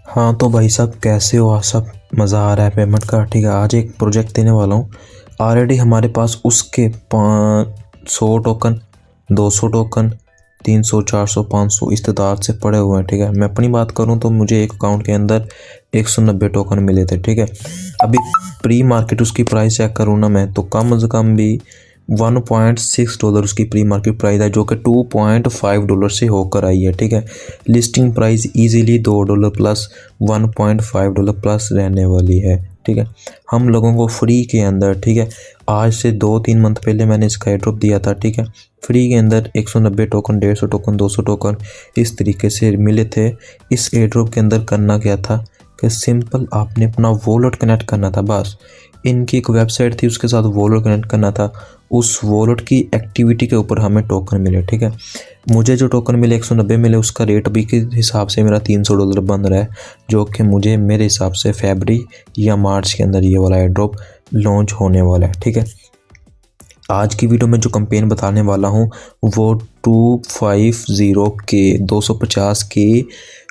हाँ तो भाई साहब कैसे हो आप सब। मज़ा आ रहा है पेमेंट का। ठीक है, आज एक प्रोजेक्ट देने वाला हूँ। ऑलरेडी हमारे पास उसके 500 टोकन, 200 टोकन, 300, 400, 500 इस तादाद से पड़े हुए हैं। ठीक है, मैं अपनी बात करूँ तो मुझे एक अकाउंट के अंदर 190 टोकन मिले थे। ठीक है, अभी प्री मार्केट उसकी प्राइस चेक करूँ ना मैं, तो कम से कम भी $1.6 उसकी प्री मार्केट प्राइस है, जो कि $2.5 से होकर आई है। ठीक है, listing price easily $2 plus $1.5 plus रहने वाली है। ठीक है, हम लोगों को फ्री के अंदर, ठीक है, आज से 2-3 मंथ पहले मैंने इसका एयर ड्रॉप दिया था। ठीक है, फ्री के अंदर 190 टोकन, 150 टोकन, 200 टोकन इस तरीके से मिले थे। इस एयर ड्रॉप के अंदर करना क्या था कि सिंपल आपने अपना वॉलेट कनेक्ट करना था। बस इनकी एक वेबसाइट थी, उसके साथ वॉलेट कनेक्ट करना था। उस वॉलेट की एक्टिविटी के ऊपर हमें टोकन मिले। ठीक है, मुझे जो टोकन मिले 190 मिले, उसका रेट अभी के हिसाब से मेरा $300 बन रहा है, जो कि मुझे मेरे हिसाब से फरवरी या मार्च के अंदर ये वाला एयर ड्रॉप लॉन्च होने वाला है। ठीक है, आज की वीडियो में जो कैंपेन बताने वाला हूँ वो 250 के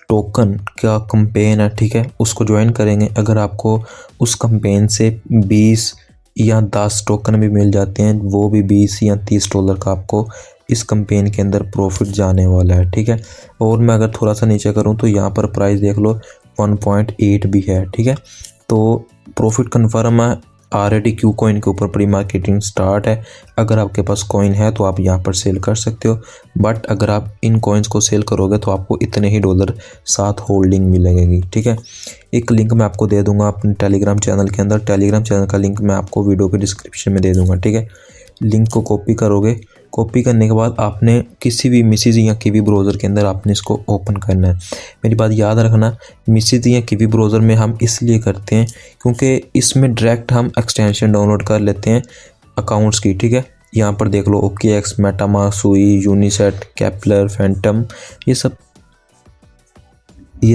टोकन का कैंपेन है। ठीक है, उसको ज्वाइन करेंगे। अगर आपको उस कैंपेन से 20 या 10 टोकन भी मिल जाते हैं, वो भी $20 या $30 का आपको इस कैंपेन के अंदर प्रॉफिट जाने वाला है। ठीक है, और मैं अगर थोड़ा सा नीचे करूं तो यहाँ पर प्राइस देख लो 1.8 भी है। ठीक है, तो प्रॉफिट कन्फर्म है। ऑलरेडी क्यू कॉइन के ऊपर प्री मार्केटिंग स्टार्ट है। अगर आपके पास कॉइन है तो आप यहाँ पर सेल कर सकते हो, बट अगर आप इन कॉइन्स को सेल करोगे तो आपको इतने ही डॉलर साथ होल्डिंग मिलेगी। ठीक है, एक लिंक मैं आपको दे दूंगा अपने टेलीग्राम चैनल के अंदर। टेलीग्राम चैनल का लिंक मैं आपको वीडियो के डिस्क्रिप्शन में दे दूंगा। ठीक है, लिंक को कॉपी करोगे, कॉपी करने के बाद आपने किसी भी मिसिज या कीवी ब्राउज़र के अंदर आपने इसको ओपन करना है। मेरी बात याद रखना, मिसिज या कीवी ब्राउज़र में हम इसलिए करते हैं क्योंकि इसमें डायरेक्ट हम एक्सटेंशन डाउनलोड कर लेते हैं अकाउंट्स की। ठीक है, यहाँ पर देख लो OKX, मेटामास्क, सुई, यूनिसेट, केपलर, फैंटम, ये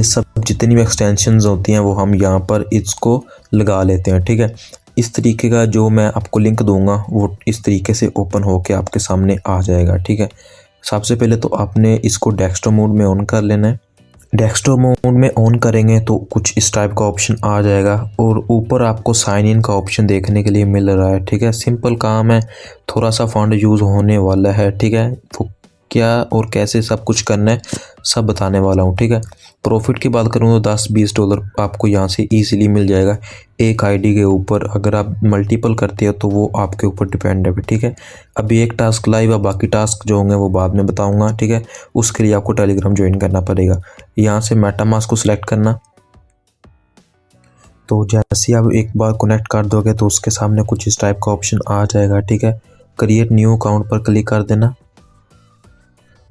सब जितनी भी एक्सटेंशंस होती हैं वो हम यहाँ पर इसको लगा लेते हैं। ठीक है, इस तरीके का जो मैं आपको लिंक दूंगा वो इस तरीके से ओपन होके आपके सामने आ जाएगा। ठीक है, सबसे पहले तो आपने इसको डेस्कटॉप मोड में ऑन कर लेना है। डेस्कटॉप मोड में ऑन करेंगे तो कुछ इस टाइप का ऑप्शन आ जाएगा और ऊपर आपको साइन इन का ऑप्शन देखने के लिए मिल रहा है। ठीक है, सिंपल काम है, थोड़ा सा फंड यूज़ होने वाला है। ठीक है, वो क्या और कैसे सब कुछ करना है सब बताने वाला हूँ। ठीक है, प्रॉफिट की बात करूँ तो $10-20 आपको यहाँ से ईजिली मिल जाएगा एक आईडी के ऊपर। अगर आप मल्टीपल करते हो तो वो आपके ऊपर डिपेंड है। ठीक है, अभी एक टास्क लाइव है, बाकी टास्क जो होंगे वो बाद में बताऊँगा। ठीक है, उसके लिए आपको टेलीग्राम ज्वाइन करना पड़ेगा। यहाँ से मेटामास्क को सिलेक्ट करना, तो जैसे आप एक बार कनेक्ट कर दोगे तो उसके सामने कुछ इस टाइप का ऑप्शन आ जाएगा। ठीक है, क्रिएट न्यू अकाउंट पर क्लिक कर देना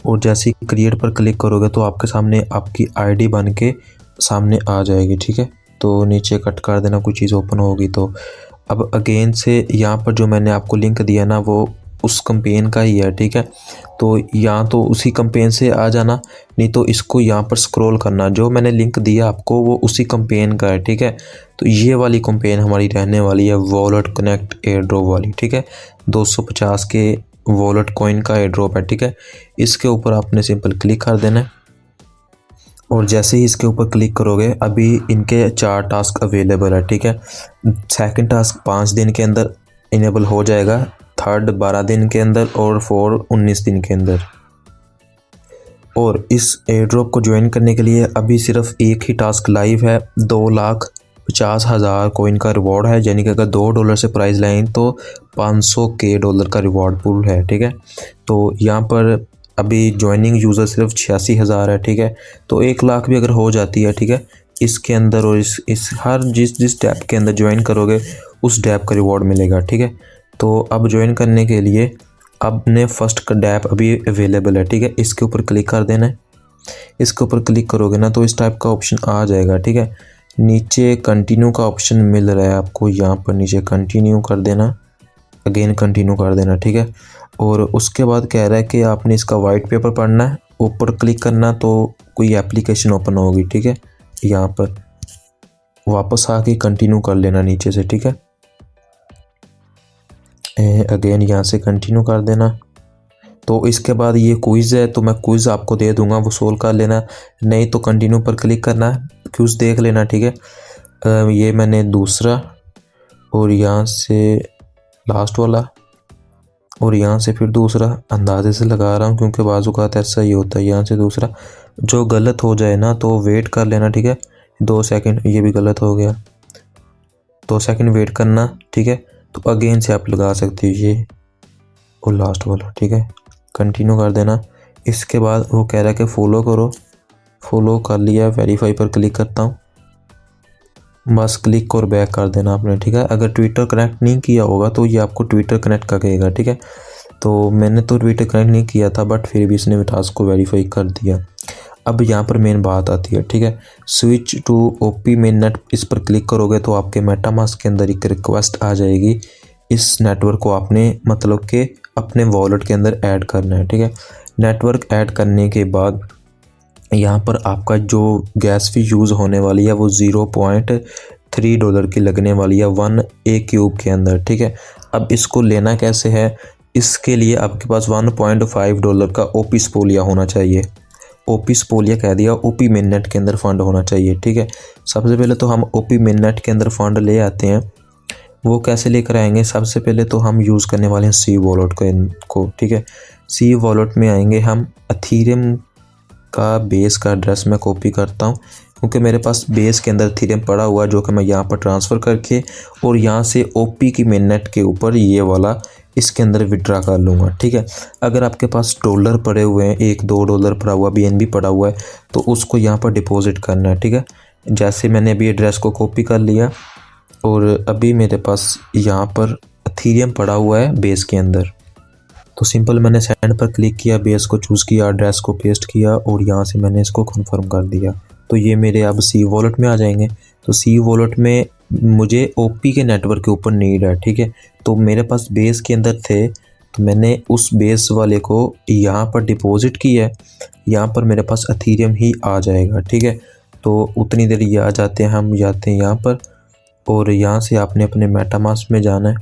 और जैसे ही क्रिएट पर क्लिक करोगे तो आपके सामने आपकी आईडी बन के सामने आ जाएगी। ठीक है, तो नीचे कट कर देना, कोई चीज़ ओपन होगी तो। अब अगेन से यहाँ पर जो मैंने आपको लिंक दिया ना वो उस कैंपेन का ही है। ठीक है, तो यहाँ तो उसी कैंपेन से आ जाना, नहीं तो इसको यहाँ पर स्क्रॉल करना। जो मैंने लिंक दिया आपको वो उसी कैंपेन का है। ठीक है, तो ये वाली कैंपेन हमारी रहने वाली है वॉलेट कनेक्ट एयर ड्रॉप वाली। ठीक है, 250 के वॉलेट कॉइन का एयर ड्रॉप है। ठीक है, इसके ऊपर आपने सिंपल क्लिक कर देना है और जैसे ही इसके ऊपर क्लिक करोगे अभी इनके 4 टास्क अवेलेबल है। ठीक है, सेकंड टास्क 5 दिन के अंदर इनेबल हो जाएगा, थर्ड 12 दिन के अंदर और फोर्थ 19 दिन के अंदर। और इस एयर ड्रॉप को ज्वाइन करने के लिए अभी सिर्फ एक ही टास्क लाइव है। 2,50,000 कॉइन का रिवॉर्ड है, यानी कि अगर $2 से प्राइस लाइन तो $500 का रिवॉर्ड पूल है। ठीक है, तो यहाँ पर अभी ज्वाइनिंग यूज़र सिर्फ 86,000 है। ठीक है, तो 1 लाख भी अगर हो जाती है, ठीक है, इसके अंदर और इस हर जिस डैप के अंदर ज्वाइन करोगे उस डैप का रिवॉर्ड मिलेगा। ठीक है, तो अब ज्वाइन करने के लिए अपने फर्स्ट का डैप अभी अवेलेबल है। ठीक है, इसके ऊपर क्लिक कर देना है। इसके ऊपर क्लिक करोगे ना तो इस टाइप का ऑप्शन आ जाएगा। ठीक है, नीचे कंटिन्यू का ऑप्शन मिल रहा है आपको, यहाँ पर नीचे कंटिन्यू कर देना, अगेन कंटिन्यू कर देना। ठीक है, और उसके बाद कह रहा है कि आपने इसका वाइट पेपर पढ़ना है, ऊपर क्लिक करना तो कोई एप्लीकेशन ओपन होगी। ठीक है, यहाँ पर वापस आके कंटिन्यू कर लेना नीचे से। ठीक है, अगेन यहाँ से कंटिन्यू कर देना तो इसके बाद ये क्विज़ है, तो मैं क्विज़ आपको दे दूंगा, वो सोल्व कर लेना, नहीं तो कंटिन्यू पर क्लिक करना, क्विज़ देख लेना, ठीक है। ये मैंने दूसरा और यहाँ से लास्ट वाला और यहाँ से फिर दूसरा अंदाजे से लगा रहा हूँ क्योंकि बाजू का ऐसा ही होता है। यहाँ से दूसरा, जो गलत हो जाए ना तो वेट कर लेना, ठीक है, 2 सेकंड। ये भी गलत हो गया, 2 सेकंड वेट करना, ठीक है। तो अगेन से आप लगा सकते हो ये और लास्ट वाला, ठीक है, कंटिन्यू कर देना। इसके बाद वो कह रहा है कि फॉलो करो, फॉलो कर लिया, वेरीफाई पर क्लिक करता हूँ, बस क्लिक और बैक कर देना आपने, ठीक है। अगर ट्विटर कनेक्ट नहीं किया होगा तो ये आपको ट्विटर कनेक्ट का कहेगा, ठीक है। तो मैंने तो ट्विटर कनेक्ट नहीं किया था, बट फिर भी इसने टास्क को वेरीफाई कर दिया। अब यहाँ पर मेन बात आती है, ठीक है, switch to OP main net, इस पर क्लिक करोगे तो आपके मेटामास्क के अंदर एक रिक्वेस्ट आ जाएगी। इस नेटवर्क को आपने मतलब कि अपने वॉलेट के अंदर ऐड करना है, ठीक है। नेटवर्क ऐड करने के बाद यहाँ पर आपका जो गैस फी यूज़ होने वाली है वो $0.3 की लगने वाली है 1 ए क्यूब के अंदर, ठीक है। अब इसको लेना कैसे है, इसके लिए आपके पास $1.5 का ओपी स्पोलिया होना चाहिए। ओपी स्पोलिया कह दिया, ओपी मेननेट के अंदर फंड होना चाहिए, ठीक है। सबसे पहले तो हम ओपी मेननेट के अंदर फंड ले आते हैं। वो कैसे लेकर आएंगे, सबसे पहले तो हम यूज़ करने वाले हैं सी वॉलेट को, ठीक है। सी वॉलेट में आएंगे हम, एथेरियम का बेस का एड्रेस मैं कॉपी करता हूँ क्योंकि मेरे पास बेस के अंदर एथेरियम पड़ा हुआ है, जो कि मैं यहाँ पर ट्रांसफ़र करके और यहाँ से ओपी की मेननेट के ऊपर ये वाला इसके अंदर विड्रा कर लूँगा, ठीक है। अगर आपके पास डॉलर पड़े हुए हैं, $1-2 पड़ा हुआ, BNB पड़ा हुआ है, तो उसको यहाँ पर डिपॉजिट करना है, ठीक है। जैसे मैंने अभी एड्रेस को कॉपी कर लिया और अभी मेरे पास यहाँ पर एथेरियम पड़ा हुआ है बेस के अंदर, तो सिंपल मैंने सेंड पर क्लिक किया, बेस को चूज़ किया, एड्रेस को पेस्ट किया और यहाँ से मैंने इसको कंफर्म कर दिया। तो ये मेरे अब सी वॉलेट में आ जाएंगे। तो सी वॉलेट में मुझे ओपी के नेटवर्क के ऊपर नीड है, ठीक है। तो मेरे पास बेस के अंदर थे, तो मैंने उस बेस वाले को यहाँ पर डिपॉजिट किया है। यहाँ पर मेरे पास एथेरियम ही आ जाएगा, ठीक है। तो उतनी देर ये आ जाते हैं, हम जाते हैं यहाँ पर और यहाँ से आपने अपने मेटामास्क में जाना है।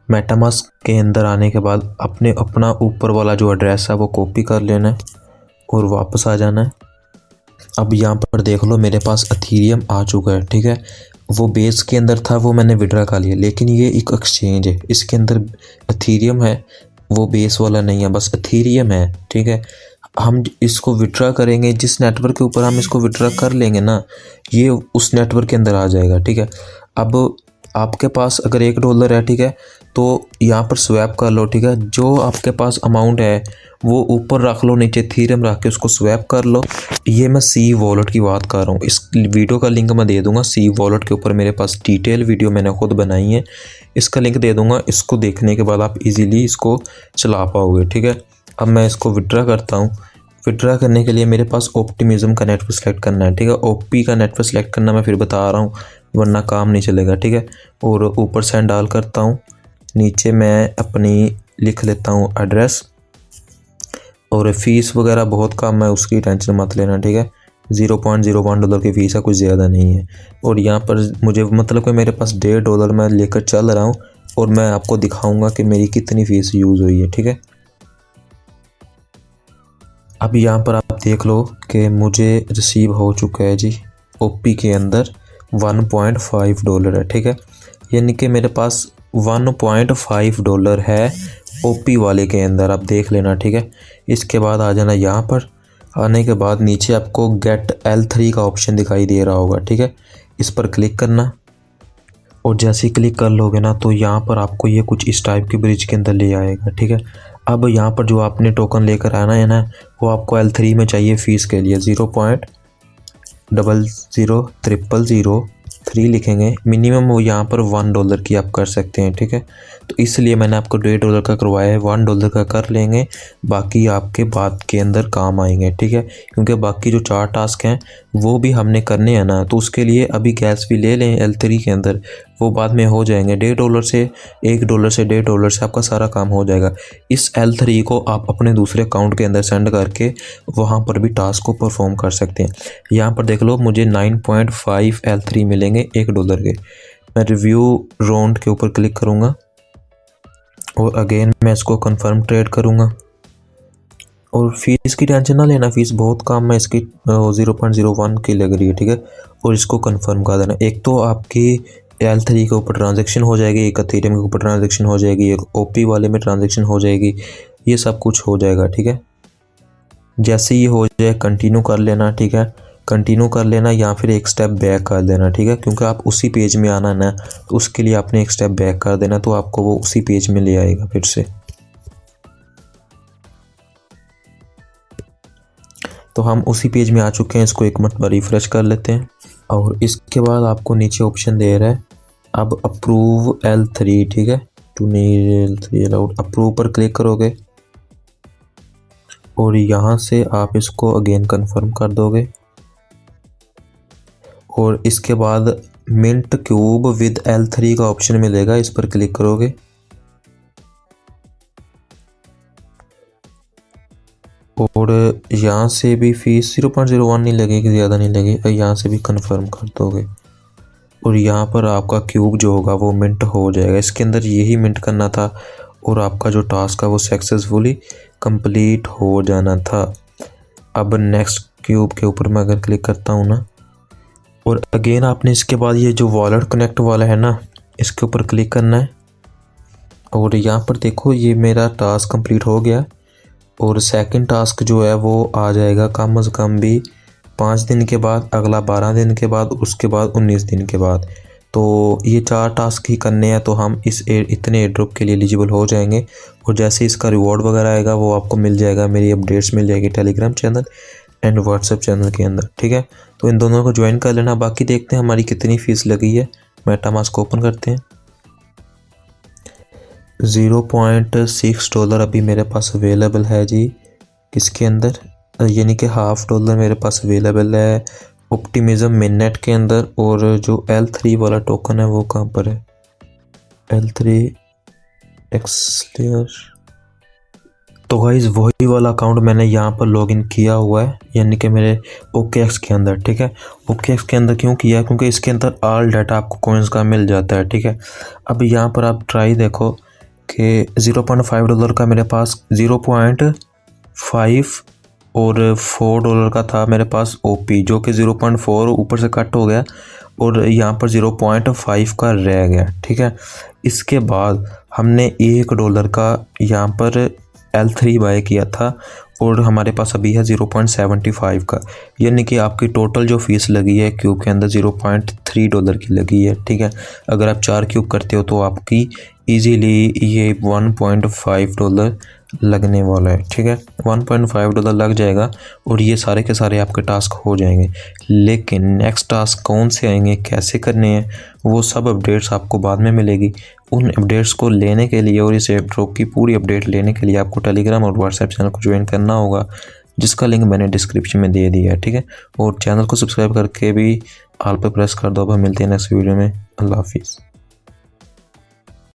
मेटामास्क के अंदर आने के बाद अपना ऊपर वाला जो एड्रेस है वो कॉपी कर लेना है और वापस आ जाना है। अब यहाँ पर देख लो मेरे पास एथेरियम आ चुका है, ठीक है। वो बेस के अंदर था, वो मैंने विड्रा कर लिया, लेकिन ये एक एक्सचेंज है, इसके अंदर एथेरियम है, वो बेस वाला नहीं है, बस एथेरियम है, ठीक है। हम इसको विड्रा करेंगे, जिस नेटवर्क के ऊपर हम इसको विड्रा कर लेंगे ना, ये उस नेटवर्क के अंदर आ जाएगा, ठीक है। अब आपके पास अगर $1 है, ठीक है, तो यहाँ पर स्वैप कर लो, ठीक है। जो आपके पास अमाउंट है वो ऊपर रख लो, नीचे एथेरियम रख के उसको स्वैप कर लो। ये मैं सी वॉलेट की बात कर रहा हूँ, इस वीडियो का लिंक मैं दे दूंगा। सी वॉलेट के ऊपर मेरे पास डिटेल वीडियो मैंने खुद बनाई है, इसका लिंक दे दूंगा। इसको देखने के बाद आप इजीली इसको चला पाओगे, ठीक है। अब मैं इसको विड्रा करता हूँ। विड्रा करने के लिए मेरे पास ऑप्टिमिज्म का नेटवर्क सेलेक्ट करना है, ठीक है। ओपी का नेटवर्क सेलेक्ट करना मैं फिर बता रहा हूँ, वरना काम नहीं चलेगा, ठीक है। और ऊपर सेंड डाल करता हूँ, नीचे मैं अपनी लिख लेता हूँ एड्रेस, और फीस वगैरह बहुत कम है, उसकी टेंशन मत लेना, ठीक है। $0.01 की फ़ीस है, कुछ ज़्यादा नहीं है। और यहाँ पर मुझे मतलब कि मेरे पास $1.5 मैं लेकर चल रहा हूँ और मैं आपको दिखाऊंगा कि मेरी कितनी फ़ीस यूज़ हुई है, ठीक है। अब यहाँ पर आप देख लो कि मुझे रिसीव हो चुका है जी, ओपी के अंदर $1.5 है, ठीक है। यानी कि मेरे पास $1.5 है ओपी वाले के अंदर, आप देख लेना, ठीक है। इसके बाद आ जाना यहाँ पर, आने के बाद नीचे आपको गेट L3 का ऑप्शन दिखाई दे रहा होगा, ठीक है। इस पर क्लिक करना और जैसे ही क्लिक कर लोगे ना तो यहाँ पर आपको ये कुछ इस टाइप की ब्रिज के अंदर ले आएगा, ठीक है। अब यहाँ पर जो आपने टोकन लेकर आना है ना, वो आपको L3 में चाहिए फ़ीस के लिए। 0.00003 लिखेंगे, मिनिमम वो यहाँ पर $1 की आप कर सकते हैं, ठीक है। तो इसलिए मैंने आपको $1.5 का करवाया है, $1 का कर लेंगे, बाकी आपके बाद के अंदर काम आएंगे, ठीक है। क्योंकि बाकी जो 4 टास्क हैं वो भी हमने करने हैं ना, तो उसके लिए अभी गैस भी ले लें L3 के अंदर, वो बाद में हो जाएंगे। $1.5 से $1 से आपका सारा काम हो जाएगा। इस L3 को आप अपने दूसरे अकाउंट के अंदर सेंड करके वहाँ पर भी टास्क को परफॉर्म कर सकते हैं। यहाँ पर देख लो मुझे 9.5 L3 मिलेंगे $1 के। मैं रिव्यू राउंड के ऊपर क्लिक करूँगा और अगेन मैं इसको कंफर्म ट्रेड करूँगा। और फीस की टेंशन ना लेना, फीस बहुत कम है इसकी, 0.01 की लग रही है, ठीक है। और इसको कंफर्म कर देना। एक तो आपकी L3 के ऊपर ट्रांजैक्शन हो जाएगी, एक इथेरियम के ऊपर ट्रांजैक्शन हो जाएगी, एक OP वाले में ट्रांजैक्शन हो जाएगी, ये सब कुछ हो जाएगा, ठीक है। जैसे ये हो जाए कंटिन्यू कर लेना, ठीक है, कंटिन्यू कर लेना या फिर एक स्टेप बैक कर देना, ठीक है, क्योंकि आप उसी पेज में आना है ना, तो उसके लिए आपने एक स्टेप बैक कर देना, तो आपको वो उसी पेज में ले आएगा फिर से। तो हम उसी पेज में आ चुके हैं, इसको एक मरतबा रिफ्रेश कर लेते हैं। और इसके बाद आपको नीचे ऑप्शन दे रहा है अब अप्रूव L3, ठीक है, to need L3 allowed, approve पर क्लिक करोगे और यहाँ से आप इसको अगेन कंफर्म कर दोगे। और इसके बाद मिंट क्यूब विद L3 का ऑप्शन मिलेगा, इस पर क्लिक करोगे और यहाँ से भी फीस 0.01 नहीं लगेगी, ज़्यादा नहीं लगेगी, यहाँ से भी कंफर्म कर दोगे और यहाँ पर आपका क्यूब जो होगा वो मिंट हो जाएगा। इसके अंदर यही मिंट करना था और आपका जो टास्क है वो सक्सेसफुली कंप्लीट हो जाना था। अब नेक्स्ट क्यूब के ऊपर मैं अगर क्लिक करता हूँ ना, और अगेन आपने इसके बाद ये जो वॉलेट कनेक्ट वाला है ना, इसके ऊपर क्लिक करना है और यहाँ पर देखो ये मेरा टास्क कंप्लीट हो गया और सेकंड टास्क जो है वो आ जाएगा कम से कम भी 5 दिन के बाद, अगला 12 दिन के बाद, उसके बाद 19 दिन के बाद। तो ये 4 टास्क ही करने हैं तो हम इतने एयर ड्रॉप के लिए एलिजिबल हो जाएंगे। और जैसे इसका रिवॉर्ड वगैरह आएगा वो आपको मिल जाएगा, मेरी अपडेट्स मिल जाएगी Telegram channel and WhatsApp channel के अंदर, ठीक है। तो इन दोनों को ज्वाइन कर लेना। बाकी देखते हैं हमारी कितनी फ़ीस लगी है। मेटामास्क ओपन करते हैं। $0.6 अभी मेरे पास अवेलेबल है जी, किसके अंदर, यानी कि $0.5 मेरे पास अवेलेबल है ऑप्टिमिज्म मिननेट के अंदर। और जो L3 वाला टोकन है वो कहाँ पर है, L3 एक्सलेयर। तो गाइस वही वाला अकाउंट मैंने यहाँ पर लॉगिन किया हुआ है, यानी कि मेरे OKX के अंदर, ठीक है। OKX के अंदर क्यों किया, क्योंकि इसके अंदर ऑल डाटा आपको कॉइन्स का मिल जाता है, ठीक है। अब यहाँ पर आप ट्राई देखो कि $0.5 का मेरे पास 0.5 और $4 का था मेरे पास OP, जो कि 0.4 ऊपर से कट हो गया और यहाँ पर 0.5 का रह गया, ठीक है। इसके बाद हमने $1 का यहाँ पर L3 बाय किया था और हमारे पास अभी है 0.75 का, यानी कि आपकी टोटल जो फीस लगी है क्यूब के अंदर $0.3 की लगी है, ठीक है। अगर आप 4 क्यूब करते हो तो आपकी इजीली ये $1.5 लगने वाला है, ठीक है। $1.5 लग जाएगा और ये सारे के सारे आपके टास्क हो जाएंगे। लेकिन नेक्स्ट टास्क कौन से आएंगे, कैसे करने हैं, वो सब अपडेट्स आपको बाद में मिलेगी। उन अपडेट्स को लेने के लिए और इस एयर ड्रॉप की पूरी अपडेट लेने के लिए आपको टेलीग्राम और व्हाट्सएप चैनल को ज्वाइन करना होगा, जिसका लिंक मैंने डिस्क्रिप्शन में दे दिया है, ठीक है। और चैनल को सब्सक्राइब करके भी ऑल पे प्रेस कर दो। अब हम मिलते हैं नेक्स्ट वीडियो में। अल्लाह हाफिज़।